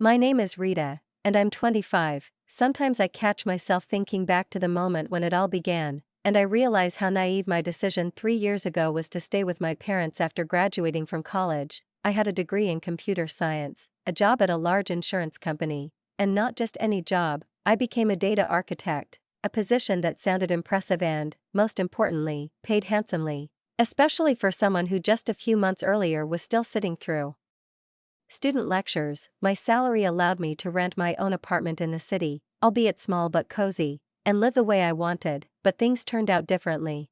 My name is Rita, and I'm 25. Sometimes I catch myself thinking back to the moment when it all began, and I realize how naive my decision 3 years ago was to stay with my parents after graduating from college. I had a degree in computer science, a job at a large insurance company, and not just any job. I became a data architect, a position that sounded impressive and, most importantly, paid handsomely, especially for someone who just a few months earlier was still sitting through student lectures. My salary allowed me to rent my own apartment in the city, albeit small but cozy, and live the way I wanted, but things turned out differently.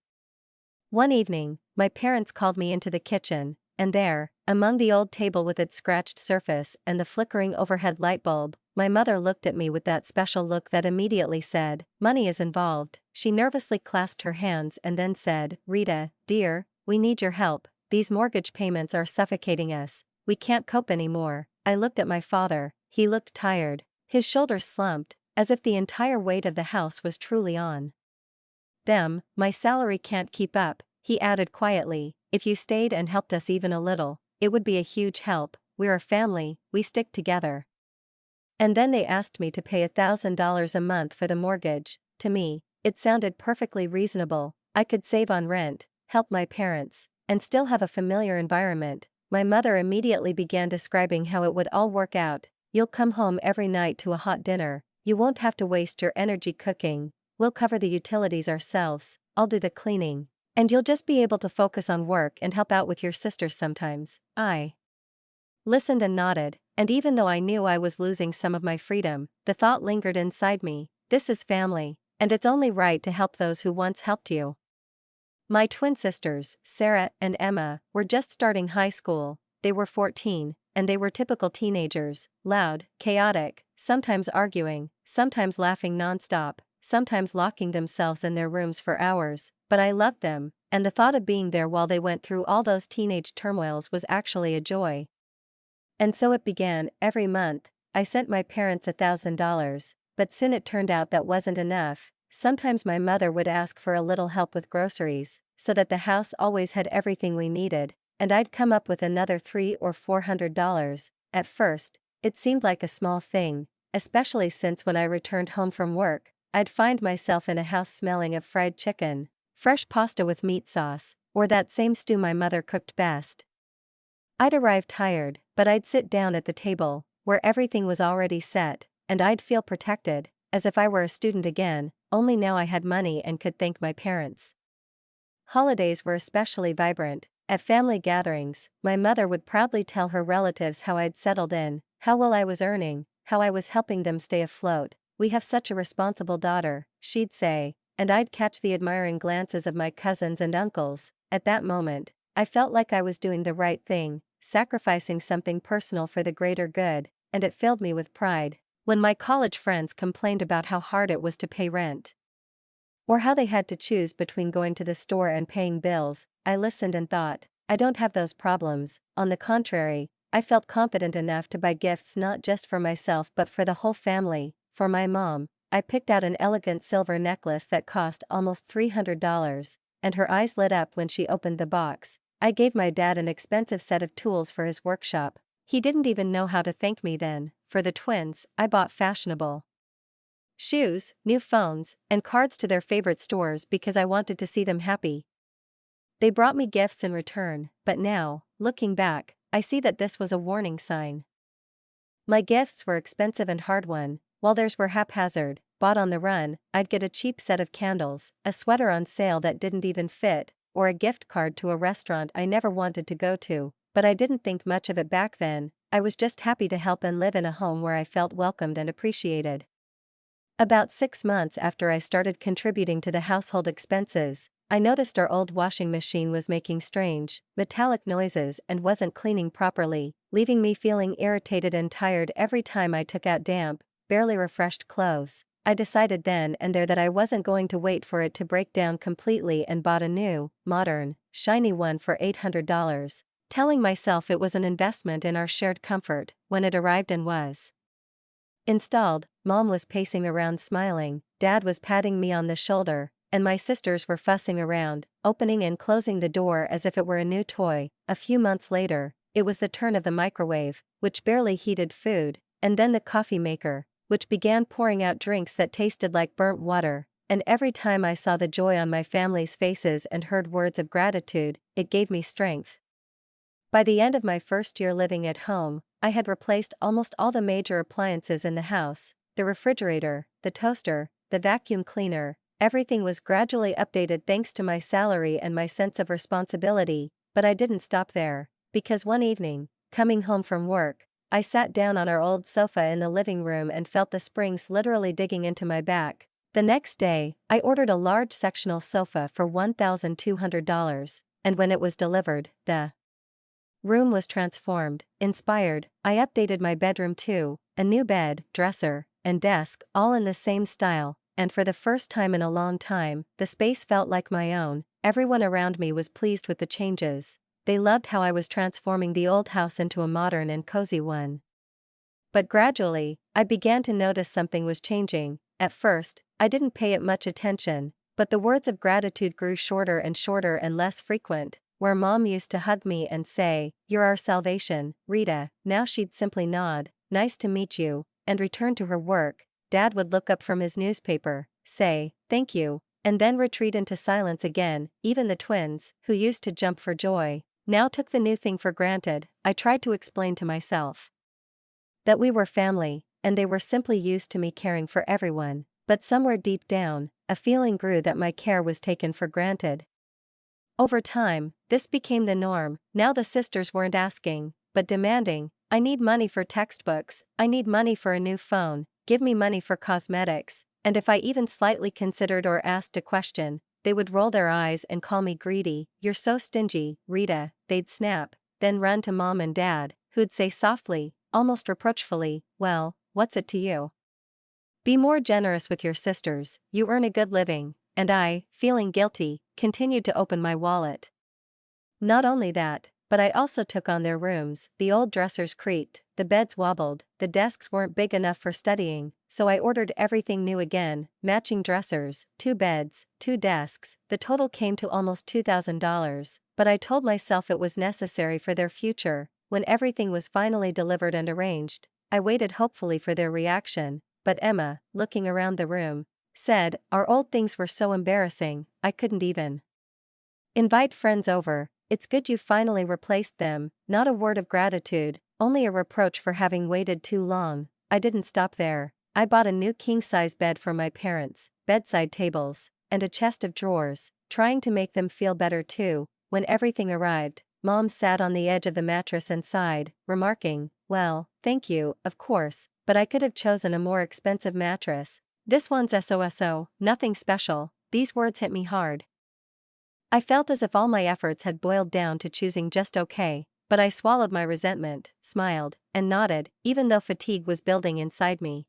One evening, my parents called me into the kitchen, and there, among the old table with its scratched surface and the flickering overhead light bulb, my mother looked at me with that special look that immediately said, "Money is involved." She nervously clasped her hands and then said, "Rita, dear, we need your help. These mortgage payments are suffocating us. We can't cope anymore." I looked at my father. He looked tired. His shoulders slumped, as if the entire weight of the house was truly on them. "My salary can't keep up," he added quietly. "If you stayed and helped us even a little, it would be a huge help. We're a family, we stick together." And then they asked me to pay $1,000 a month for the mortgage. To me, it sounded perfectly reasonable. I could save on rent, help my parents, and still have a familiar environment. My mother immediately began describing how it would all work out. "You'll come home every night to a hot dinner. You won't have to waste your energy cooking. We'll cover the utilities ourselves. I'll do the cleaning. And you'll just be able to focus on work and help out with your sisters sometimes." I listened and nodded, and even though I knew I was losing some of my freedom, the thought lingered inside me: this is family, and it's only right to help those who once helped you. My twin sisters, Sarah and Emma, were just starting high school. They were 14, and they were typical teenagers, loud, chaotic, sometimes arguing, sometimes laughing nonstop, sometimes locking themselves in their rooms for hours. But I loved them, and the thought of being there while they went through all those teenage turmoils was actually a joy. And so it began. Every month, I sent my parents $1,000, but soon it turned out that wasn't enough. Sometimes my mother would ask for a little help with groceries, so that the house always had everything we needed, and I'd come up with another $300 or $400. At first, it seemed like a small thing, especially since when I returned home from work, I'd find myself in a house smelling of fried chicken, fresh pasta with meat sauce, or that same stew my mother cooked best. I'd arrive tired, but I'd sit down at the table, where everything was already set, and I'd feel protected, as if I were a student again, only now I had money and could thank my parents. Holidays were especially vibrant. At family gatherings, my mother would proudly tell her relatives how I'd settled in, how well I was earning, how I was helping them stay afloat. "We have such a responsible daughter," she'd say, and I'd catch the admiring glances of my cousins and uncles. At that moment, I felt like I was doing the right thing, sacrificing something personal for the greater good, and it filled me with pride. When my college friends complained about how hard it was to pay rent, or how they had to choose between going to the store and paying bills, I listened and thought, I don't have those problems. On the contrary, I felt confident enough to buy gifts not just for myself but for the whole family. For my mom, I picked out an elegant silver necklace that cost almost $300, and her eyes lit up when she opened the box. I gave my dad an expensive set of tools for his workshop. He didn't even know how to thank me then. For the twins, I bought fashionable shoes, new phones, and cards to their favorite stores because I wanted to see them happy. They brought me gifts in return, but now, looking back, I see that this was a warning sign. My gifts were expensive and hard-won, while theirs were haphazard, bought on the run. I'd get a cheap set of candles, a sweater on sale that didn't even fit, or a gift card to a restaurant I never wanted to go to, but I didn't think much of it back then. I was just happy to help and live in a home where I felt welcomed and appreciated. About 6 months after I started contributing to the household expenses, I noticed our old washing machine was making strange, metallic noises and wasn't cleaning properly, leaving me feeling irritated and tired every time I took out damp, barely refreshed clothes. I decided then and there that I wasn't going to wait for it to break down completely and bought a new, modern, shiny one for $800. Telling myself it was an investment in our shared comfort. When it arrived and was installed, Mom was pacing around smiling, Dad was patting me on the shoulder, and my sisters were fussing around, opening and closing the door as if it were a new toy. A few months later, it was the turn of the microwave, which barely heated food. and then the coffee maker, which began pouring out drinks that tasted like burnt water, and every time I saw the joy on my family's faces and heard words of gratitude, it gave me strength. By the end of my first year living at home, I had replaced almost all the major appliances in the house: the refrigerator, the toaster, the vacuum cleaner. Everything was gradually updated thanks to my salary and my sense of responsibility, but I didn't stop there, because one evening, coming home from work, I sat down on our old sofa in the living room and felt the springs literally digging into my back. The next day, I ordered a large sectional sofa for $1,200, and when it was delivered, the room was transformed. Inspired, I updated my bedroom too: a new bed, dresser, and desk, all in the same style, and for the first time in a long time, the space felt like my own. Everyone around me was pleased with the changes. They loved how I was transforming the old house into a modern and cozy one. But gradually, I began to notice something was changing. At first, I didn't pay it much attention, but the words of gratitude grew shorter and shorter and less frequent. Where Mom used to hug me and say, "You're our salvation, Rita," now she'd simply nod, "Nice to meet you," and return to her work. Dad would look up from his newspaper, say, "Thank you," and then retreat into silence again. Even the twins, who used to jump for joy, now took the new thing for granted. I tried to explain to myself that we were family, and they were simply used to me caring for everyone, but somewhere deep down, a feeling grew that my care was taken for granted. Over time, this became the norm. Now the sisters weren't asking, but demanding, "I need money for textbooks, I need money for a new phone, give me money for cosmetics," and if I even slightly considered or asked a question, they would roll their eyes and call me greedy. "You're so stingy, Rita," they'd snap, then run to Mom and Dad, who'd say softly, almost reproachfully, "Well, what's it to you? Be more generous with your sisters, you earn a good living," and I, feeling guilty, continued to open my wallet. Not only that, but I also took on their rooms. The old dressers creaked, the beds wobbled, the desks weren't big enough for studying, so I ordered everything new again: matching dressers, 2 beds, 2 desks. The total came to almost $2,000, but I told myself it was necessary for their future. When everything was finally delivered and arranged, I waited hopefully for their reaction, but Emma, looking around the room, said, "Our old things were so embarrassing, I couldn't even invite friends over." "It's good you finally replaced them." Not a word of gratitude, only a reproach for having waited too long. I didn't stop there. I bought a new king-size bed for my parents, bedside tables, and a chest of drawers, trying to make them feel better too. When everything arrived, Mom sat on the edge of the mattress and sighed, remarking, "Well, thank you, of course, but I could have chosen a more expensive mattress. This one's SOSO, nothing special." These words hit me hard. I felt as if all my efforts had boiled down to choosing just okay, but I swallowed my resentment, smiled, and nodded, even though fatigue was building inside me.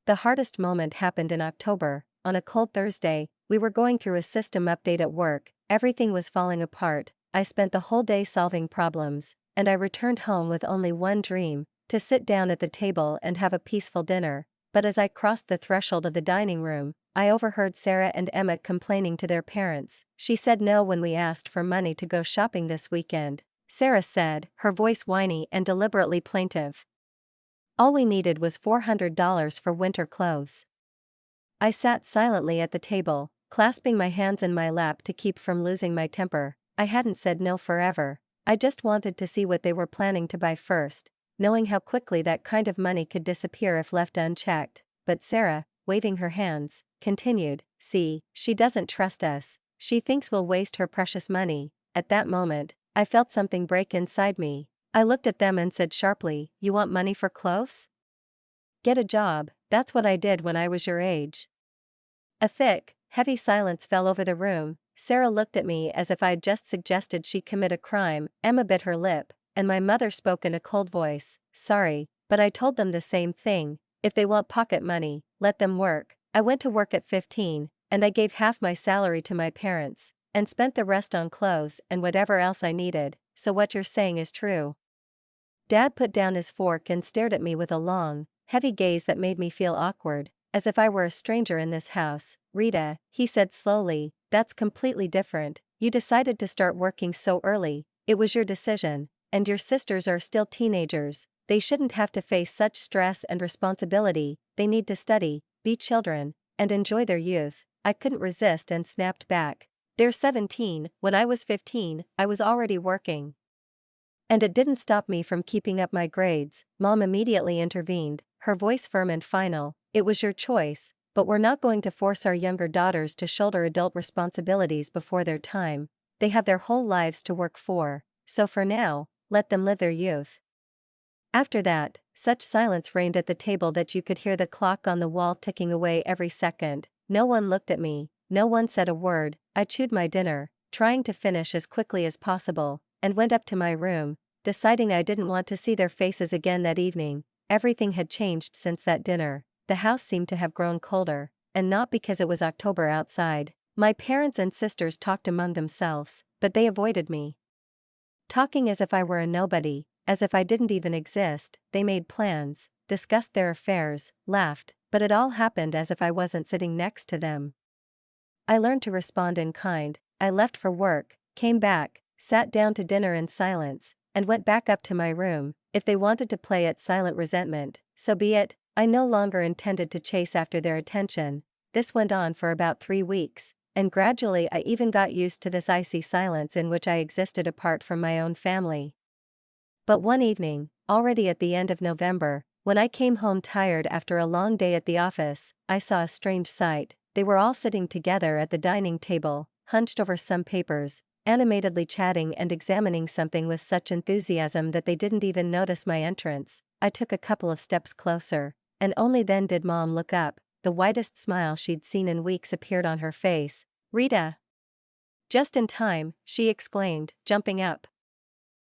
The hardest moment happened in October. On a cold Thursday, we were going through a system update at work. Everything was falling apart. I spent the whole day solving problems, and I returned home with only one dream: to sit down at the table and have a peaceful dinner. But as I crossed the threshold of the dining room, I overheard Sarah and Emma complaining to their parents. She said no when we asked for money to go shopping this weekend. Sarah said, her voice whiny and deliberately plaintive, all we needed was $400 for winter clothes. I sat silently at the table, clasping my hands in my lap to keep from losing my temper. I hadn't said no forever. I just wanted to see what they were planning to buy first, knowing how quickly that kind of money could disappear if left unchecked. But Sarah, waving her hands, continued, "See, she doesn't trust us. She thinks we'll waste her precious money." At that moment, I felt something break inside me. I looked at them and said sharply, "You want money for clothes? Get a job." That's what I did when I was your age. A thick, heavy silence fell over the room. Sarah looked at me as if I'd just suggested she commit a crime. Emma bit her lip, and my mother spoke in a cold voice, "Sorry, but I told them the same thing. If they want pocket money, let them work." I went to work at 15, and I gave half my salary to my parents, and spent the rest on clothes and whatever else I needed. "So what you're saying is true?" Dad put down his fork and stared at me with a long, heavy gaze that made me feel awkward, as if I were a stranger in this house. "Rita," he said slowly, "that's completely different. You decided to start working so early. It was your decision, and your sisters are still teenagers. They shouldn't have to face such stress and responsibility, they need to study, be children, and enjoy their youth. I couldn't resist and snapped back. They're 17, when I was 15, I was already working. And it didn't stop me from keeping up my grades. Mom immediately intervened, her voice firm and final. It was your choice, but we're not going to force our younger daughters to shoulder adult responsibilities before their time. They have their whole lives to work for, so for now, let them live their youth. After that, such silence reigned at the table that you could hear the clock on the wall ticking away every second. No one looked at me, no one said a word. I chewed my dinner, trying to finish as quickly as possible, and went up to my room, deciding I didn't want to see their faces again that evening. Everything had changed since that dinner. The house seemed to have grown colder, and not because it was October outside. My parents and sisters talked among themselves, but they avoided me. Talking as if I were a nobody, as if I didn't even exist. They made plans, discussed their affairs, laughed, but it all happened as if I wasn't sitting next to them. I learned to respond in kind. I left for work, came back, sat down to dinner in silence, and went back up to my room. If they wanted to play at silent resentment, so be it. I no longer intended to chase after their attention. This went on for about 3 weeks, and gradually I even got used to this icy silence in which I existed apart from my own family. But one evening, already at the end of November, when I came home tired after a long day at the office, I saw a strange sight. They were all sitting together at the dining table, hunched over some papers, animatedly chatting and examining something with such enthusiasm that they didn't even notice my entrance. I took a couple of steps closer, and only then did Mom look up. The widest smile she'd seen in weeks appeared on her face. "Rita!" "Just in time," she exclaimed, jumping up.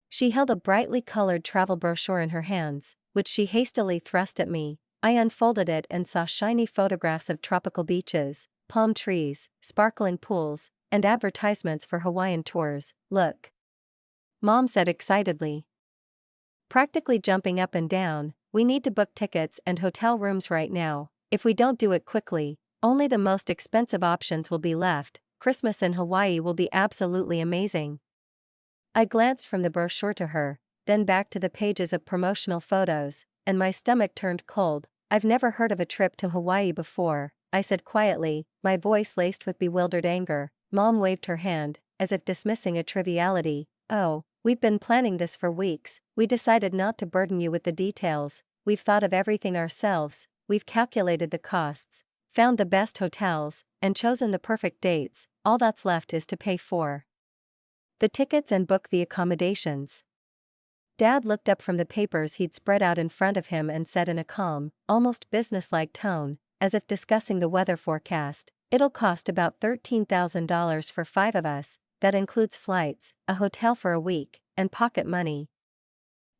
She held a brightly colored travel brochure in her hands, which she hastily thrust at me. I unfolded it and saw shiny photographs of tropical beaches, palm trees, sparkling pools, and advertisements for Hawaiian tours. "Look," Mom said excitedly, practically jumping up and down, "we need to book tickets and hotel rooms right now. If we don't do it quickly, only the most expensive options will be left. Christmas in Hawaii will be absolutely amazing." I glanced from the brochure to her, then back to the pages of promotional photos, and my stomach turned cold. "I've never heard of a trip to Hawaii before," I said quietly, my voice laced with bewildered anger. Mom waved her hand, as if dismissing a triviality. "Oh, we've been planning this for weeks. We decided not to burden you with the details. We've thought of everything ourselves. We've calculated the costs, found the best hotels, and chosen the perfect dates. All that's left is to pay for the tickets and book the accommodations." Dad looked up from the papers he'd spread out in front of him and said in a calm, almost businesslike tone, as if discussing the weather forecast, "It'll cost about $13,000 for 5 of us. That includes flights, a hotel for a week, and pocket money."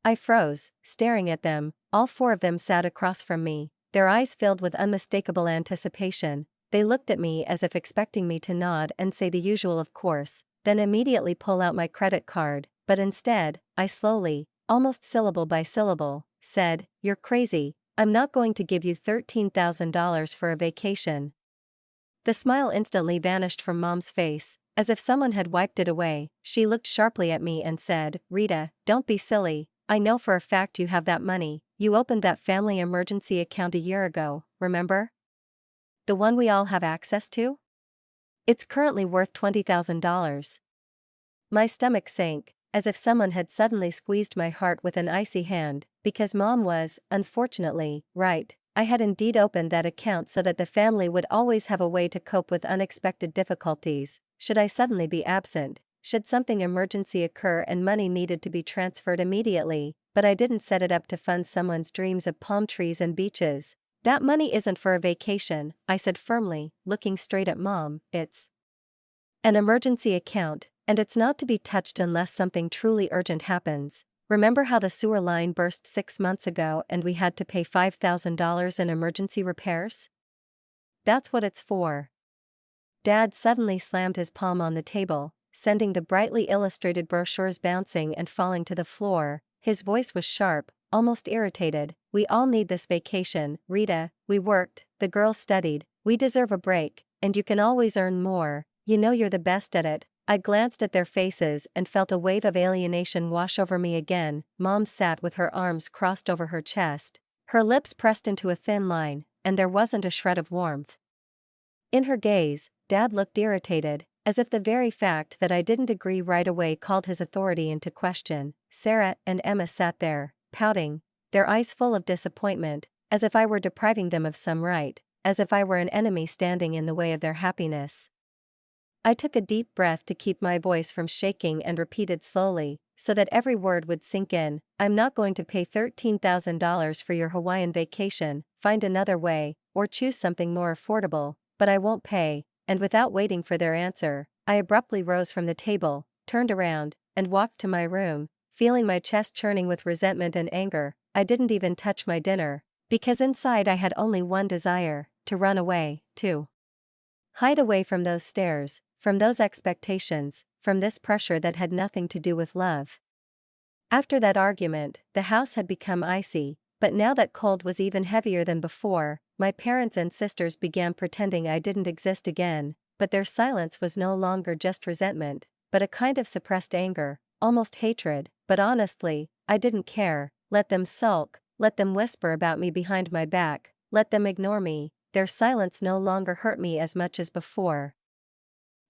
I froze, staring at them. All 4 of them sat across from me, their eyes filled with unmistakable anticipation. They looked at me as if expecting me to nod and say the usual "of course," then immediately pull out my credit card, but instead, I slowly, almost syllable by syllable, said, "You're crazy. I'm not going to give you $13,000 for a vacation." The smile instantly vanished from Mom's face, as if someone had wiped it away. She looked sharply at me and said, "Rita, don't be silly. I know for a fact you have that money. You opened that family emergency account a year ago, remember? The one we all have access to? It's currently worth $20,000. My stomach sank, as if someone had suddenly squeezed my heart with an icy hand, because Mom was, unfortunately, right. I had indeed opened that account so that the family would always have a way to cope with unexpected difficulties. Should I suddenly be absent, should something emergency occur and money needed to be transferred immediately, but I didn't set it up to fund someone's dreams of palm trees and beaches. "That money isn't for a vacation," I said firmly, looking straight at Mom. "It's an emergency account, and it's not to be touched unless something truly urgent happens. Remember how the sewer line burst 6 months ago and we had to pay $5,000 in emergency repairs? That's what it's for." Dad suddenly slammed his palm on the table, sending the brightly illustrated brochures bouncing and falling to the floor. His voice was sharp, almost irritated. "We all need this vacation, Rita. We worked, the girls studied, we deserve a break, and you can always earn more. You know you're the best at it. I glanced at their faces and felt a wave of alienation wash over me again. Mom sat with her arms crossed over her chest, her lips pressed into a thin line, and there wasn't a shred of warmth in her gaze. Dad looked irritated, as if the very fact that I didn't agree right away called his authority into question. Sarah and Emma sat there, pouting, their eyes full of disappointment, as if I were depriving them of some right, as if I were an enemy standing in the way of their happiness. I took a deep breath to keep my voice from shaking and repeated slowly, so that every word would sink in, "I'm not going to pay $13,000 for your Hawaiian vacation. Find another way, or choose something more affordable, but I won't pay." And without waiting for their answer, I abruptly rose from the table, turned around, and walked to my room, feeling my chest churning with resentment and anger. I didn't even touch my dinner, because inside I had only one desire: to run away, to hide away from those stares, from those expectations, from this pressure that had nothing to do with love. After that argument, the house had become icy, but now that cold was even heavier than before. My parents and sisters began pretending I didn't exist again, but their silence was no longer just resentment, but a kind of suppressed anger, almost hatred. But honestly, I didn't care. Let them sulk, let them whisper about me behind my back, let them ignore me. Their silence no longer hurt me as much as before.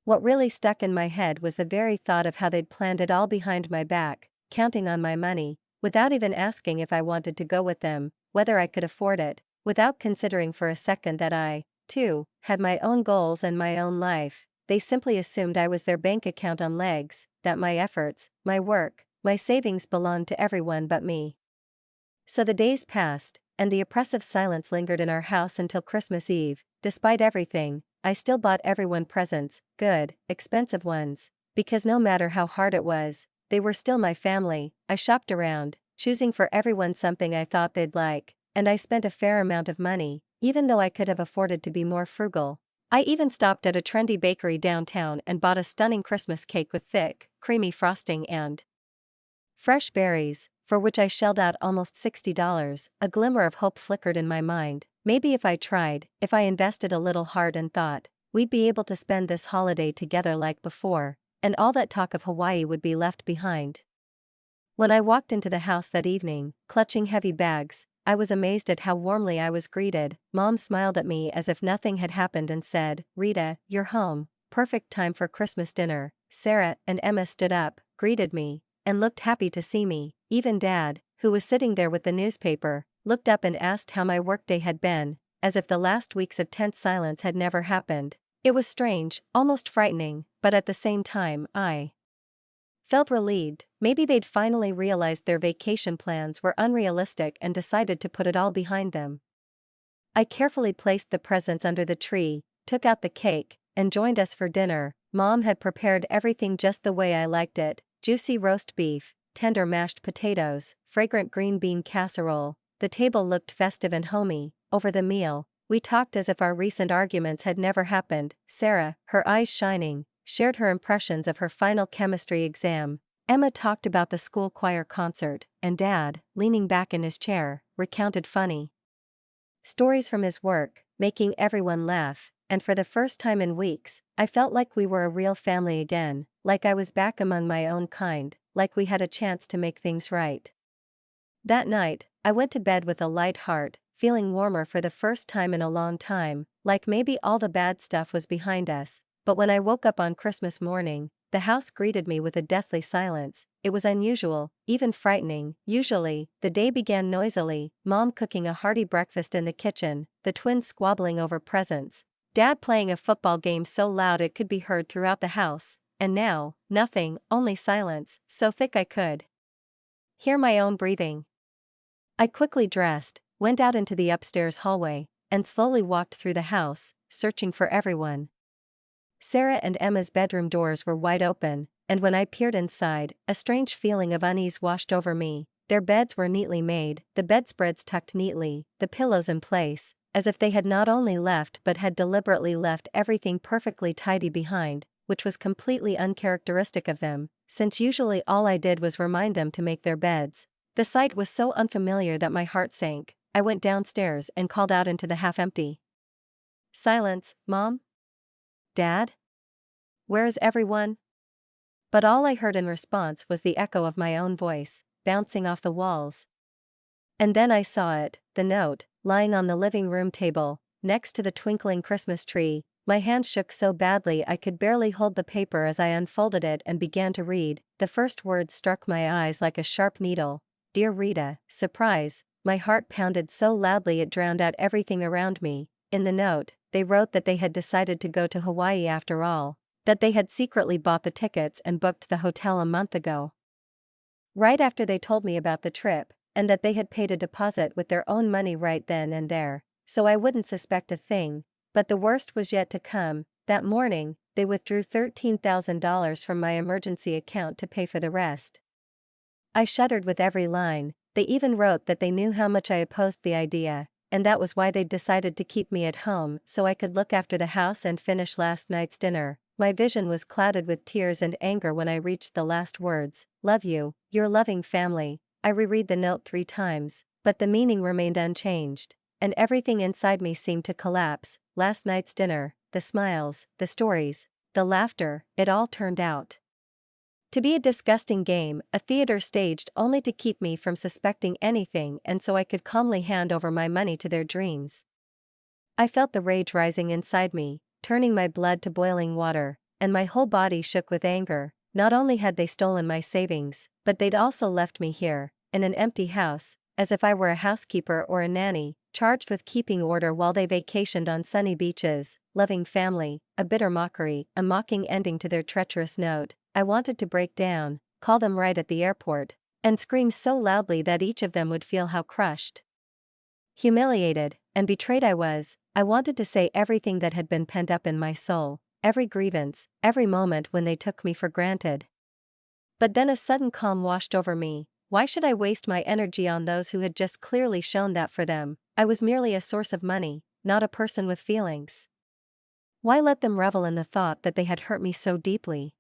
What really stuck in my head was the very thought of how they'd planned it all behind my back, counting on my money, without even asking if I wanted to go with them, whether I could afford it, without considering for a second that I, too, had my own goals and my own life. They simply assumed I was their bank account on legs, that my efforts, my work, my savings belonged to everyone but me. So the days passed, and the oppressive silence lingered in our house until Christmas Eve. Despite everything, I still bought everyone presents, good, expensive ones, because no matter how hard it was, they were still my family. I shopped around, choosing for everyone something I thought they'd like, and I spent a fair amount of money, even though I could have afforded to be more frugal. I even stopped at a trendy bakery downtown and bought a stunning Christmas cake with thick, creamy frosting and fresh berries, for which I shelled out almost $60. A glimmer of hope flickered in my mind. Maybe if I tried, if I invested a little heart and thought, we'd be able to spend this holiday together like before, and all that talk of Hawaii would be left behind. When I walked into the house that evening, clutching heavy bags, I was amazed at how warmly I was greeted. Mom smiled at me as if nothing had happened and said, "Rita, you're home. Perfect time for Christmas dinner." Sarah and Emma stood up, greeted me, and looked happy to see me. Even Dad, who was sitting there with the newspaper, looked up and asked how my workday had been, as if the last weeks of tense silence had never happened. It was strange, almost frightening, but at the same time, I felt relieved. Maybe they'd finally realized their vacation plans were unrealistic and decided to put it all behind them. I carefully placed the presents under the tree, took out the cake, and joined us for dinner. Mom had prepared everything just the way I liked it: juicy roast beef, tender mashed potatoes, fragrant green bean casserole. The table looked festive and homey. Over the meal, we talked as if our recent arguments had never happened. Sarah, her eyes shining, shared her impressions of her final chemistry exam. Emma talked about the school choir concert, and Dad, leaning back in his chair, recounted funny stories from his work, making everyone laugh. And for the first time in weeks, I felt like we were a real family again, like I was back among my own kind, like we had a chance to make things right. That night, I went to bed with a light heart, feeling warmer for the first time in a long time, like maybe all the bad stuff was behind us. But when I woke up on Christmas morning, the house greeted me with a deathly silence. It was unusual, even frightening. Usually, the day began noisily, Mom cooking a hearty breakfast in the kitchen, the twins squabbling over presents, Dad playing a football game so loud it could be heard throughout the house, and now, nothing, only silence, so thick I could hear my own breathing. I quickly dressed, went out into the upstairs hallway, and slowly walked through the house, searching for everyone. Sarah and Emma's bedroom doors were wide open, and when I peered inside, a strange feeling of unease washed over me. Their beds were neatly made, the bedspreads tucked neatly, the pillows in place, as if they had not only left but had deliberately left everything perfectly tidy behind, which was completely uncharacteristic of them, since usually all I did was remind them to make their beds. The sight was so unfamiliar that my heart sank. I went downstairs and called out into the half-empty silence, "Mom? Dad? Where is everyone?" But all I heard in response was the echo of my own voice, bouncing off the walls. And then I saw it, the note, lying on the living room table, next to the twinkling Christmas tree. My hand shook so badly I could barely hold the paper as I unfolded it and began to read. The first words struck my eyes like a sharp needle. Dear Rita, surprise. My heart pounded so loudly it drowned out everything around me. In the note, they wrote that they had decided to go to Hawaii after all, that they had secretly bought the tickets and booked the hotel a month ago. Right after they told me about the trip, and that they had paid a deposit with their own money right then and there, so I wouldn't suspect a thing. But the worst was yet to come. That morning, they withdrew $13,000 from my emergency account to pay for the rest. I shuddered with every line. They even wrote that they knew how much I opposed the idea, and that was why they'd decided to keep me at home so I could look after the house and finish last night's dinner. My vision was clouded with tears and anger when I reached the last words. Love you, your loving family. I reread the note 3 times, but the meaning remained unchanged, and everything inside me seemed to collapse. Last night's dinner, the smiles, the stories, the laughter, it all turned out to be a disgusting game, a theater staged only to keep me from suspecting anything and so I could calmly hand over my money to their dreams. I felt the rage rising inside me, turning my blood to boiling water, and my whole body shook with anger. Not only had they stolen my savings, but they'd also left me here, in an empty house, as if I were a housekeeper or a nanny, charged with keeping order while they vacationed on sunny beaches. Loving family, a bitter mockery, a mocking ending to their treacherous note. I wanted to break down, call them right at the airport, and scream so loudly that each of them would feel how crushed, humiliated, and betrayed I was. I wanted to say everything that had been pent up in my soul, every grievance, every moment when they took me for granted. But then a sudden calm washed over me. Why should I waste my energy on those who had just clearly shown that for them, I was merely a source of money, not a person with feelings? Why let them revel in the thought that they had hurt me so deeply?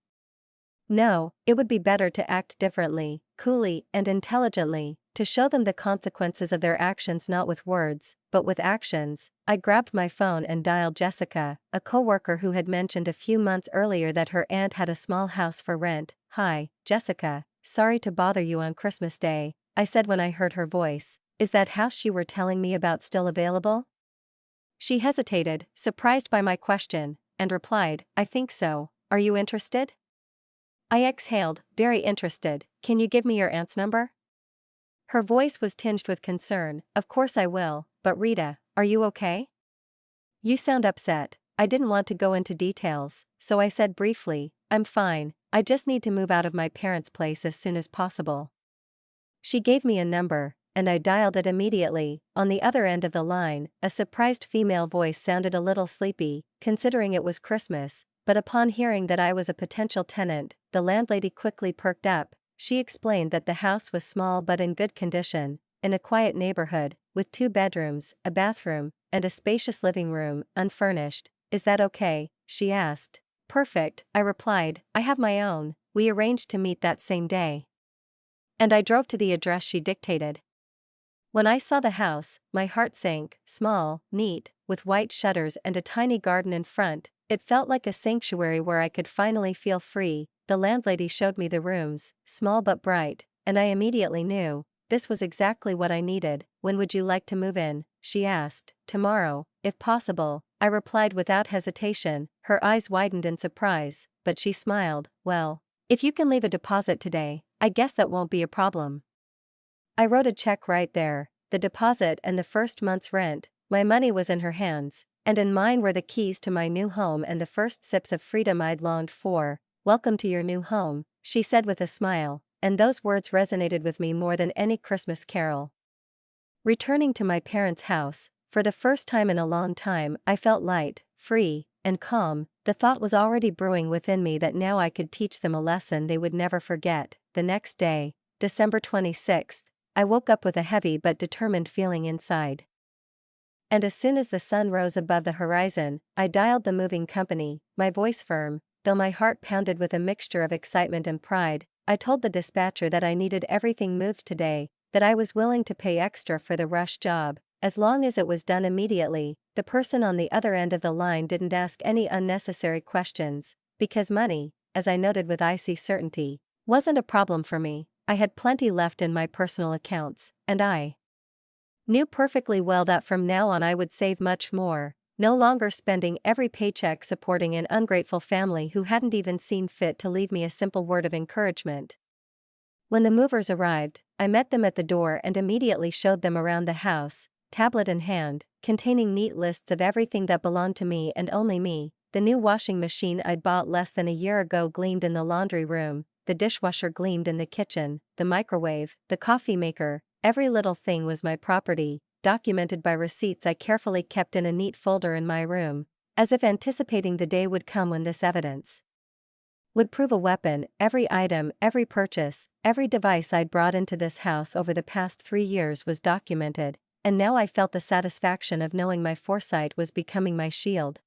No, it would be better to act differently, coolly and intelligently, to show them the consequences of their actions not with words, but with actions. I grabbed my phone and dialed Jessica, a coworker who had mentioned a few months earlier that her aunt had a small house for rent. Hi, Jessica, sorry to bother you on Christmas Day, I said when I heard her voice. Is that house you were telling me about still available? She hesitated, surprised by my question, and replied, I think so. Are you interested? I exhaled, very interested. Can you give me your aunt's number? Her voice was tinged with concern. Of course I will, but Rita, are you okay? You sound upset. I didn't want to go into details, so I said briefly, I'm fine, I just need to move out of my parents' place as soon as possible. She gave me a number, and I dialed it immediately. On the other end of the line, a surprised female voice sounded a little sleepy, considering it was Christmas, but upon hearing that I was a potential tenant, the landlady quickly perked up. She explained that the house was small but in good condition, in a quiet neighborhood, with 2 bedrooms, a bathroom, and a spacious living room, unfurnished. Is that okay? She asked. Perfect, I replied, I have my own. We arranged to meet that same day. And I drove to the address she dictated. When I saw the house, my heart sank. Small, neat, with white shutters and a tiny garden in front, it felt like a sanctuary where I could finally feel free. The landlady showed me the rooms, small but bright, and I immediately knew, this was exactly what I needed. When would you like to move in? She asked. Tomorrow, if possible, I replied without hesitation. Her eyes widened in surprise, but she smiled. Well, if you can leave a deposit today, I guess that won't be a problem. I wrote a check right there, the deposit and the first month's rent. My money was in her hands, and in mine were the keys to my new home and the first sips of freedom I'd longed for. Welcome to your new home, she said with a smile, and those words resonated with me more than any Christmas carol. Returning to my parents' house, for the first time in a long time I felt light, free, and calm. The thought was already brewing within me that now I could teach them a lesson they would never forget. The next day, December 26th, I woke up with a heavy but determined feeling inside. And as soon as the sun rose above the horizon, I dialed the moving company, my voice firm, though my heart pounded with a mixture of excitement and pride. I told the dispatcher that I needed everything moved today, that I was willing to pay extra for the rush job, as long as it was done immediately. The person on the other end of the line didn't ask any unnecessary questions, because money, as I noted with icy certainty, wasn't a problem for me. I had plenty left in my personal accounts, and I knew perfectly well that from now on I would save much more, no longer spending every paycheck supporting an ungrateful family who hadn't even seen fit to leave me a simple word of encouragement. When the movers arrived, I met them at the door and immediately showed them around the house, tablet in hand, containing neat lists of everything that belonged to me and only me. The new washing machine I'd bought less than a year ago gleamed in the laundry room, the dishwasher gleamed in the kitchen, the microwave, the coffee maker, every little thing was my property, documented by receipts I carefully kept in a neat folder in my room, as if anticipating the day would come when this evidence would prove a weapon. Every item, every purchase, every device I'd brought into this house over the past 3 years was documented, and now I felt the satisfaction of knowing my foresight was becoming my shield.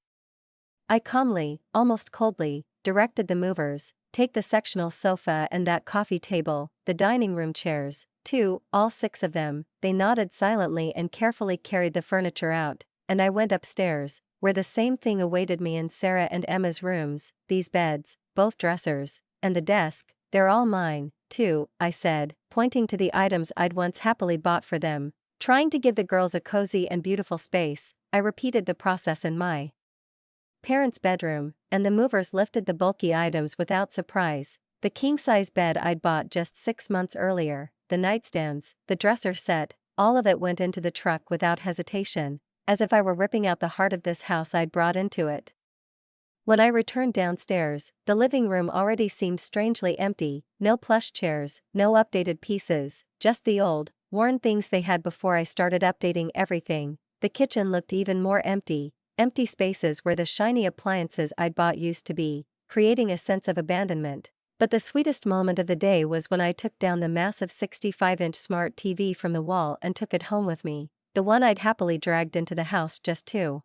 I calmly, almost coldly, directed the movers, "Take the sectional sofa and that coffee table, the dining room chairs, too, all 6 of them." They nodded silently and carefully carried the furniture out, and I went upstairs, where the same thing awaited me in Sarah and Emma's rooms. "These beds, both dressers, and the desk, they're all mine, too," I said, pointing to the items I'd once happily bought for them. Trying to give the girls a cozy and beautiful space, I repeated the process in my parents' bedroom, and the movers lifted the bulky items without surprise. The king-size bed I'd bought just 6 months earlier, the nightstands, the dresser set, all of it went into the truck without hesitation, as if I were ripping out the heart of this house I'd brought into it. When I returned downstairs, the living room already seemed strangely empty. No plush chairs, no updated pieces, just the old, worn things they had before I started updating everything. The kitchen looked even more empty spaces where the shiny appliances I'd bought used to be, creating a sense of abandonment. But the sweetest moment of the day was when I took down the massive 65-inch smart TV from the wall and took it home with me, the one I'd happily dragged into the house just 2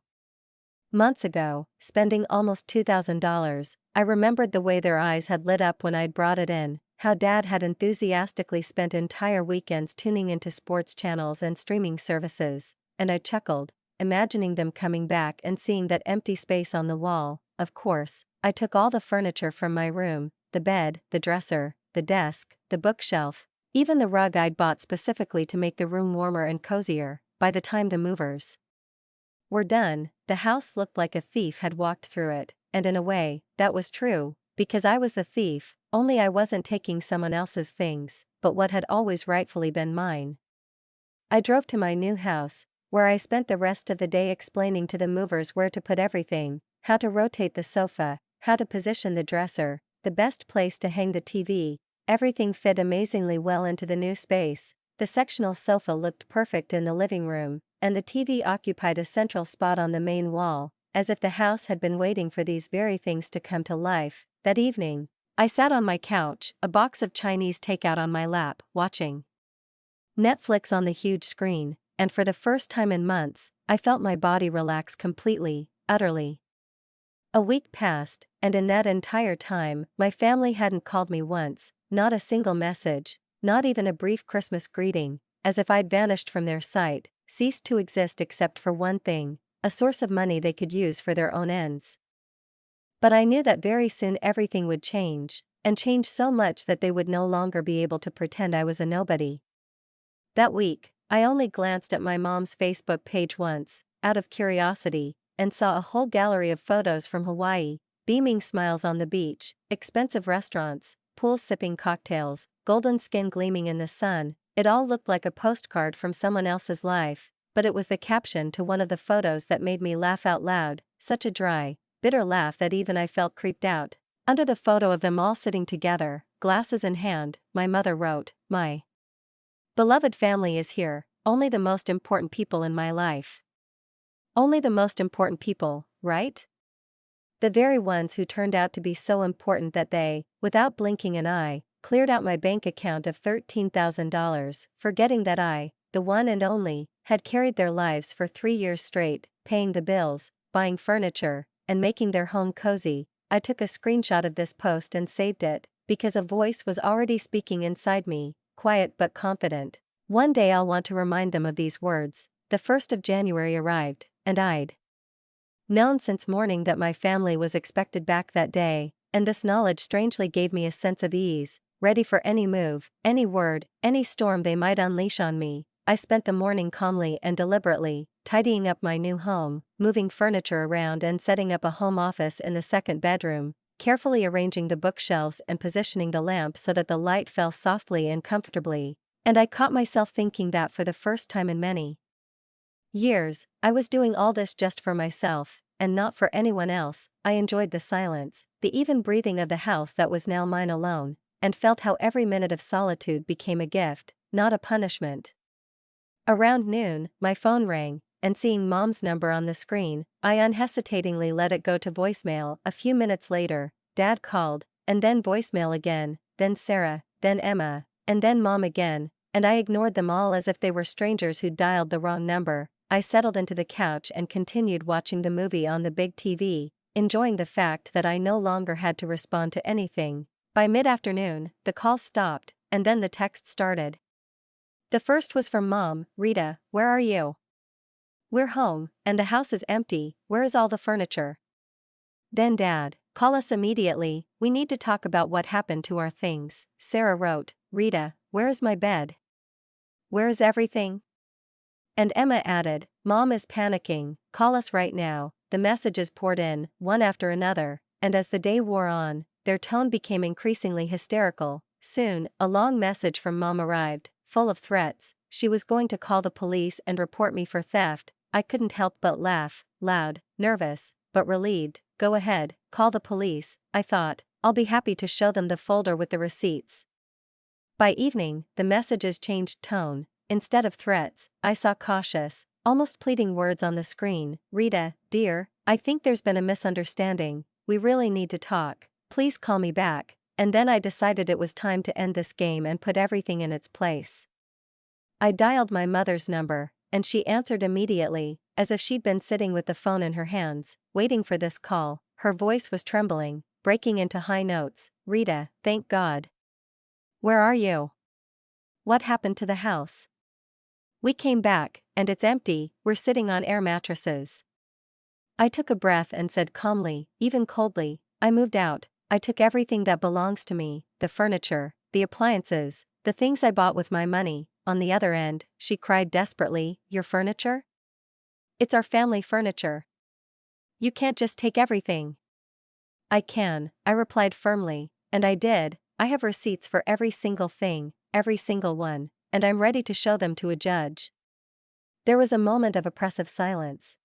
months ago, spending almost $2,000. I remembered the way their eyes had lit up when I'd brought it in, how Dad had enthusiastically spent entire weekends tuning into sports channels and streaming services, and I chuckled, imagining them coming back and seeing that empty space on the wall. Of course, I took all the furniture from my room, the bed, the dresser, the desk, the bookshelf, even the rug I'd bought specifically to make the room warmer and cozier. By the time the movers were done, the house looked like a thief had walked through it, and in a way, that was true, because I was the thief, only I wasn't taking someone else's things, but what had always rightfully been mine. I drove to my new house, where I spent the rest of the day explaining to the movers where to put everything, how to rotate the sofa, how to position the dresser, the best place to hang the TV. Everything fit amazingly well into the new space. The sectional sofa looked perfect in the living room, and the TV occupied a central spot on the main wall, as if the house had been waiting for these very things to come to life. That evening, I sat on my couch, a box of Chinese takeout on my lap, watching Netflix on the huge screen, and for the first time in months, I felt my body relax completely, utterly. A week passed, and in that entire time, my family hadn't called me once, not a single message, not even a brief Christmas greeting, as if I'd vanished from their sight, ceased to exist except for one thing, a source of money they could use for their own ends. But I knew that very soon everything would change, and change so much that they would no longer be able to pretend I was a nobody. That week, I only glanced at my mom's Facebook page once, out of curiosity, and saw a whole gallery of photos from Hawaii, beaming smiles on the beach, expensive restaurants, pools sipping cocktails, golden skin gleaming in the sun. It all looked like a postcard from someone else's life, but it was the caption to one of the photos that made me laugh out loud, such a dry, bitter laugh that even I felt creeped out. Under the photo of them all sitting together, glasses in hand, my mother wrote, "My beloved family is here, only the most important people in my life." Only the most important people, right? The very ones who turned out to be so important that they, without blinking an eye, cleared out my bank account of $13,000, forgetting that I, the one and only, had carried their lives for 3 years straight, paying the bills, buying furniture, and making their home cozy. I took a screenshot of this post and saved it, because a voice was already speaking inside me, quiet but confident. One day I'll want to remind them of these words. The 1st of January arrived, and I'd known since morning that my family was expected back that day. and this knowledge strangely gave me a sense of ease, ready for any move, any word, any storm they might unleash on me. I spent the morning calmly and deliberately, tidying up my new home, moving furniture around and setting up a home office in the second bedroom, carefully arranging the bookshelves and positioning the lamp so that the light fell softly and comfortably. And I caught myself thinking that for the first time in many years, I was doing all this just for myself, and not for anyone else. I enjoyed the silence, the even breathing of the house that was now mine alone, and felt how every minute of solitude became a gift, not a punishment. Around noon, my phone rang, and seeing Mom's number on the screen, I unhesitatingly let it go to voicemail. A few minutes later, Dad called, and then voicemail again, then Sarah, then Emma, and then Mom again, and I ignored them all as if they were strangers who'd dialed the wrong number. I settled into the couch and continued watching the movie on the big TV, enjoying the fact that I no longer had to respond to anything. By mid-afternoon, the calls stopped, and then the text started. The first was from Mom. "Rita, where are you? We're home, and the house is empty. Where is all the furniture?" Then Dad, "Call us immediately, we need to talk about what happened to our things." Sarah wrote, "Rita, where is my bed? Where is everything?" And Emma added, "Mom is panicking, call us right now." The messages poured in, one after another, and as the day wore on, their tone became increasingly hysterical. Soon, a long message from Mom arrived, full of threats. She was going to call the police and report me for theft. I couldn't help but laugh, loud, nervous, but relieved. Go ahead, call the police, I thought. I'll be happy to show them the folder with the receipts. By evening, the messages changed tone. Instead of threats, I saw cautious, almost pleading words on the screen. "Rita, dear, I think there's been a misunderstanding. We really need to talk. Please call me back." And then I decided it was time to end this game and put everything in its place. I dialed my mother's number, and she answered immediately, as if she'd been sitting with the phone in her hands, waiting for this call. Her voice was trembling, breaking into high notes. "Rita, thank God. Where are you? What happened to the house? We came back, and it's empty. We're sitting on air mattresses." I took a breath and said calmly, even coldly, "I moved out. I took everything that belongs to me, the furniture, the appliances, the things I bought with my money." On the other end, she cried desperately, "Your furniture? It's our family furniture. You can't just take everything." "I can," I replied firmly, "and I did. I have receipts for every single thing, every single one, and I'm ready to show them to a judge." There was a moment of oppressive silence.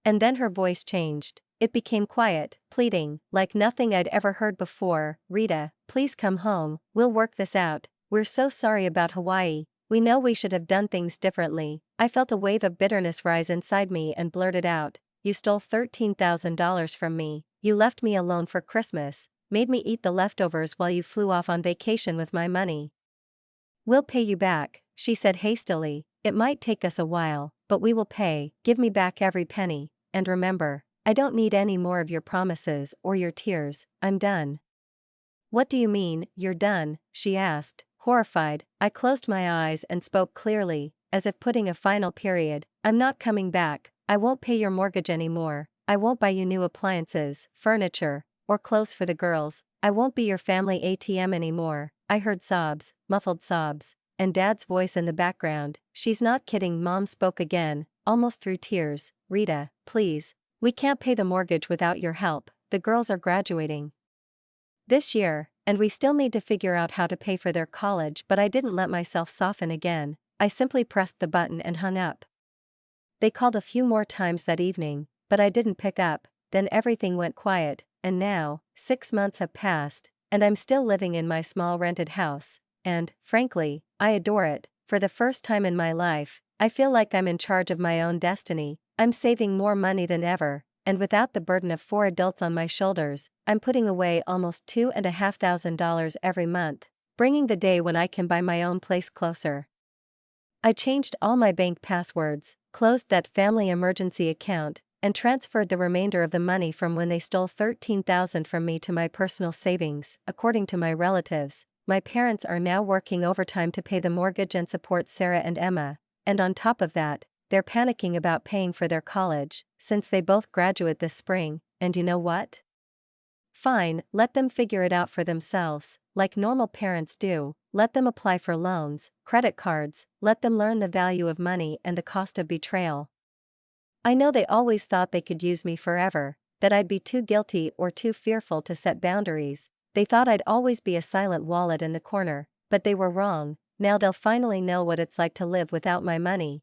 And then her voice changed. It became quiet, pleading, like nothing I'd ever heard before. "Rita, please come home, we'll work this out. We're so sorry about Hawaii. We know we should have done things differently." I felt a wave of bitterness rise inside me and blurted out, "You stole $13,000 from me, you left me alone for Christmas, made me eat the leftovers while you flew off on vacation with my money." "We'll pay you back," she said hastily. "It might take us a while, but we will pay. Give me back every penny, and remember, I don't need any more of your promises or your tears. I'm done." "What do you mean, you're done?" she asked, horrified. I closed my eyes and spoke clearly, as if putting a final period. "I'm not coming back. I won't pay your mortgage anymore. I won't buy you new appliances, furniture, or clothes for the girls. I won't be your family ATM anymore." I heard sobs, muffled sobs, and Dad's voice in the background. "She's not kidding." Mom spoke again, almost through tears. "Rita, please. We can't pay the mortgage without your help. The girls are graduating this year, and we still need to figure out how to pay for their college." But I didn't let myself soften again. I simply pressed the button and hung up. They called a few more times that evening, but I didn't pick up. Then everything went quiet, and now, 6 months have passed, and I'm still living in my small rented house, and, frankly, I adore it. For the first time in my life, I feel like I'm in charge of my own destiny. I'm saving more money than ever, and without the burden of 4 adults on my shoulders, I'm putting away almost $2,500 every month, bringing the day when I can buy my own place closer. I changed all my bank passwords, closed that family emergency account, and transferred the remainder of the money from when they stole $13,000 from me to my personal savings. According to my relatives, my parents are now working overtime to pay the mortgage and support Sarah and Emma, and on top of that, they're panicking about paying for their college, since they both graduate this spring. And you know what? Fine, let them figure it out for themselves, like normal parents do. Let them apply for loans, credit cards, let them learn the value of money and the cost of betrayal. I know they always thought they could use me forever, that I'd be too guilty or too fearful to set boundaries. They thought I'd always be a silent wallet in the corner, but they were wrong. Now they'll finally know what it's like to live without my money,